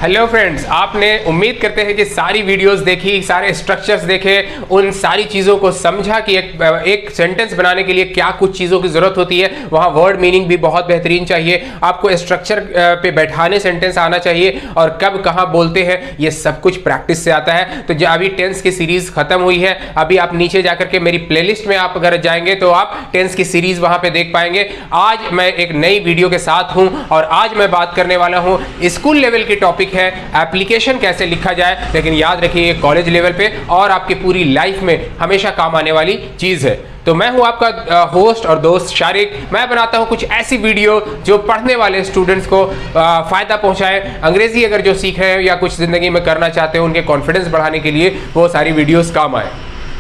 Hello friends, आपने उम्मीद करते हैं कि सारी वीडियोस देखी, सारे स्ट्रक्चर्स देखे, उन सारी चीज़ों को समझा कि एक सेंटेंस बनाने के लिए क्या कुछ चीज़ों की ज़रूरत होती है। वहाँ वर्ड मीनिंग भी बहुत बेहतरीन चाहिए, आपको स्ट्रक्चर पे बैठाने सेंटेंस आना चाहिए और कब कहाँ बोलते हैं ये सब कुछ प्रैक्टिस से आता है। तो जो अभी टेंस की सीरीज़ ख़त्म हुई है, अभी आप नीचे जाकर के मेरी प्लेलिस्ट में आप अगर जाएंगे तो आप टेंस की सीरीज़ वहाँ पर देख पाएंगे। आज मैं एक नई वीडियो के साथ हूँ और आज मैं बात करने वाला हूँ स्कूल लेवल की टॉपिक है एप्लीकेशन कैसे लिखा जाए, लेकिन याद रखिए ये कॉलेज लेवल पे और आपकी पूरी लाइफ में हमेशा काम आने वाली चीज है। तो मैं हूं आपका होस्ट और दोस्त शारिक। मैं बनाता हूं कुछ ऐसी वीडियो जो पढ़ने वाले स्टूडेंट्स को फायदा पहुंचाए। अंग्रेजी अगर जो सीख रहे हैं या कुछ जिंदगी में करना चाहते हैं, उनके कॉन्फिडेंस बढ़ाने के लिए वो सारी वीडियोस काम आए।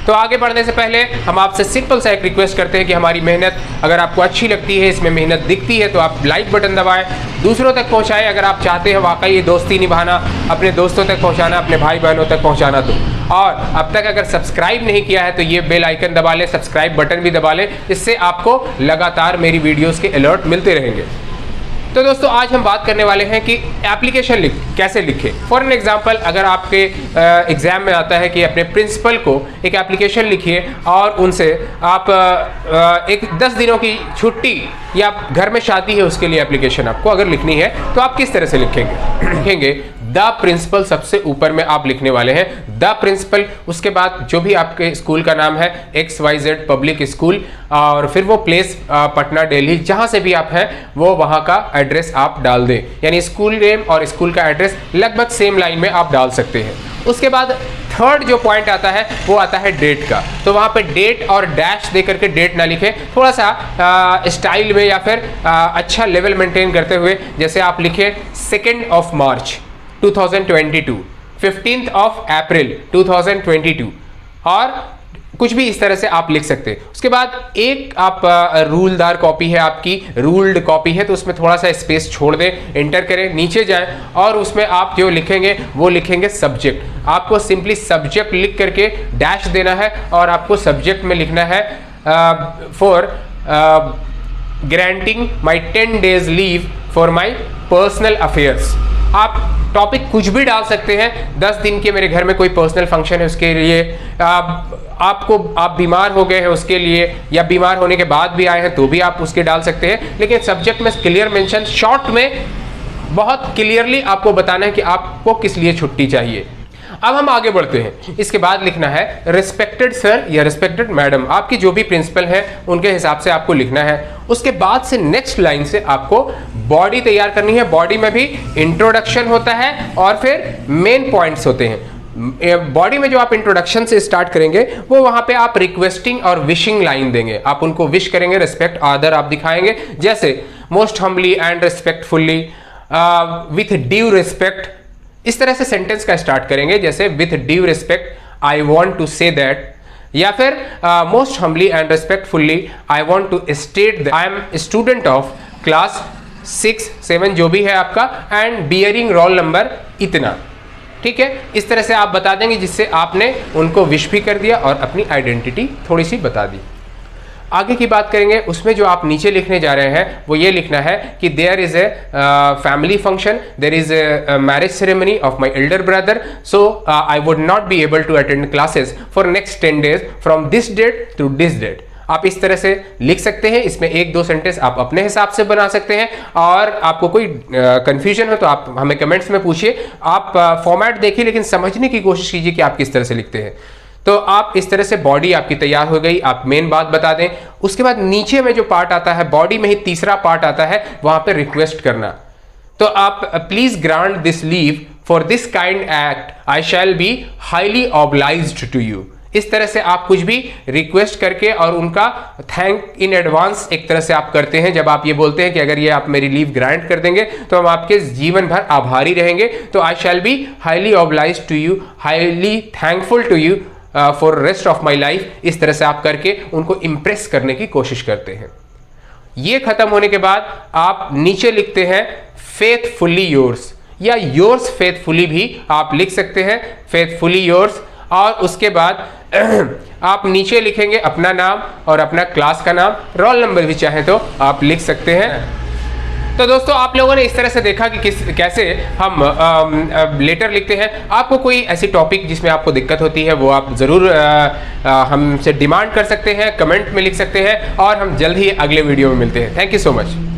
तो आगे बढ़ने से पहले हम आपसे सिंपल सा एक रिक्वेस्ट करते हैं कि हमारी मेहनत अगर आपको अच्छी लगती है, इसमें मेहनत दिखती है, तो आप लाइक बटन दबाएं, दूसरों तक पहुंचाएं। अगर आप चाहते हैं वाकई ये दोस्ती निभाना, अपने दोस्तों तक पहुंचाना, अपने भाई बहनों तक पहुंचाना, तो और अब तक अगर सब्सक्राइब नहीं किया है तो ये बेल आइकन दबा लें, सब्सक्राइब बटन भी दबा लें। इससे आपको लगातार मेरी वीडियोज़ के अलर्ट मिलते रहेंगे। तो दोस्तों आज हम बात करने वाले हैं कि एप्लीकेशन कैसे लिखें। फॉर एन एग्जांपल, अगर आपके एग्जाम में आता है कि अपने प्रिंसिपल को एक एप्लीकेशन लिखिए और उनसे आप एक 10 दिनों की छुट्टी या घर में शादी है उसके लिए एप्लीकेशन आपको अगर लिखनी है तो आप किस तरह से लिखेंगे? द प्रिंसिपल सबसे ऊपर में आप लिखने वाले हैं, द प्रिंसिपल। उसके बाद जो भी आपके स्कूल का नाम है XYZ पब्लिक स्कूल, और फिर वो प्लेस पटना दिल्ली जहां से भी आप हैं वो वहां का एड्रेस आप डाल दें। यानी स्कूल नेम और स्कूल का एड्रेस लगभग सेम लाइन में आप डाल सकते हैं। उसके बाद थर्ड जो पॉइंट आता है वो आता है डेट का। तो वहां पे डेट और डैश दे करके डेट ना लिखें, थोड़ा सा स्टाइल में या फिर अच्छा लेवल मेंटेन करते हुए, जैसे आप लिखें 2 मार्च 2022, 15 अप्रैल 2022, और कुछ भी इस तरह से आप लिख सकते हैं। उसके बाद एक आप रूलदार कॉपी है, आपकी रूल्ड कॉपी है, तो उसमें थोड़ा सा स्पेस छोड़ दें, एंटर करें, नीचे जाएं और उसमें आप जो लिखेंगे वो लिखेंगे सब्जेक्ट। आपको सिंपली सब्जेक्ट लिख करके डैश देना है और आपको सब्जेक्ट में लिखना है for granting my 10 days leave for my personal affairs. आप टॉपिक कुछ भी डाल सकते हैं। 10 दिन के मेरे घर में कोई पर्सनल फंक्शन है उसके लिए, आप बीमार हो गए हैं उसके लिए, या बीमार होने के बाद भी आए हैं तो भी आप उसके डाल सकते हैं। लेकिन सब्जेक्ट में क्लियर मेंशन, शॉर्ट में बहुत क्लियरली आपको बताना है कि आपको किस लिए छुट्टी चाहिए। अब हम आगे बढ़ते हैं। इसके बाद लिखना है रिस्पेक्टेड सर या रिस्पेक्टेड मैडम। आपकी जो भी प्रिंसिपल है उनके हिसाब से आपको लिखना है। उसके बाद से नेक्स्ट लाइन से आपको बॉडी तैयार करनी है। बॉडी में भी इंट्रोडक्शन होता है और फिर मेन पॉइंट्स होते हैं। बॉडी में जो आप इंट्रोडक्शन से स्टार्ट करेंगे वो वहां पे आप रिक्वेस्टिंग और विशिंग लाइन देंगे। आप उनको विश करेंगे, रिस्पेक्ट आदर आप दिखाएंगे, जैसे most humbly and respectfully, with due respect. इस तरह से सेंटेंस का स्टार्ट करेंगे, जैसे with due respect I want to say that, या फिर most humbly and respectfully I want to state that I am student of class 6, 7 जो भी है आपका, एंड बियरिंग रोल नंबर इतना। ठीक है, इस तरह से आप बता देंगे जिससे आपने उनको विश भी कर दिया और अपनी आइडेंटिटी थोड़ी सी बता दी। आगे की बात करेंगे, उसमें जो आप नीचे लिखने जा रहे हैं वो ये लिखना है कि there is a family function, there is a marriage ceremony of my elder brother, so I would not be able to attend classes for next 10 days from this date to this date. आप इस तरह से लिख सकते हैं। इसमें 1-2 sentence आप अपने हिसाब से बना सकते हैं, और आपको कोई कंफ्यूजन हो तो आप हमें कमेंट्स में पूछिए। आप फॉर्मेट देखिए लेकिन समझने की कोशिश कीजिए कि आप किस तरह से लिखते हैं। तो आप इस तरह से बॉडी आपकी तैयार हो गई, आप मेन बात बता दें। उसके बाद नीचे में जो पार्ट आता है, बॉडी में ही तीसरा पार्ट आता है, वहां पे रिक्वेस्ट करना। तो आप please grant this leave for this kind act, I shall be highly obliged to you. इस तरह से आप कुछ भी रिक्वेस्ट करके और उनका थैंक इन एडवांस एक तरह से आप करते हैं। जब आप ये बोलते हैं कि अगर ये आप मेरी लीव ग्रांट कर देंगे तो हम आपके जीवन भर आभारी रहेंगे, तो I shall be highly obliged to you, highly thankful to you for rest of my life. इस तरह से आप करके उनको इंप्रेस करने की कोशिश करते हैं। ये खत्म होने के बाद आप नीचे लिखते हैं फेथफुली योर्स, या योर्स फेथफुली भी आप लिख सकते हैं, फेथफुली योर्स। और उसके बाद आप नीचे लिखेंगे अपना नाम और अपना क्लास का नाम, रोल नंबर भी चाहे तो आप लिख सकते हैं। तो दोस्तों आप लोगों ने इस तरह से देखा कि कैसे हम लेटर लिखते हैं। आपको कोई ऐसी टॉपिक जिसमें आपको दिक्कत होती है वो आप ज़रूर हमसे डिमांड कर सकते हैं, कमेंट में लिख सकते हैं और हम जल्द ही अगले वीडियो में मिलते हैं। Thank you so much.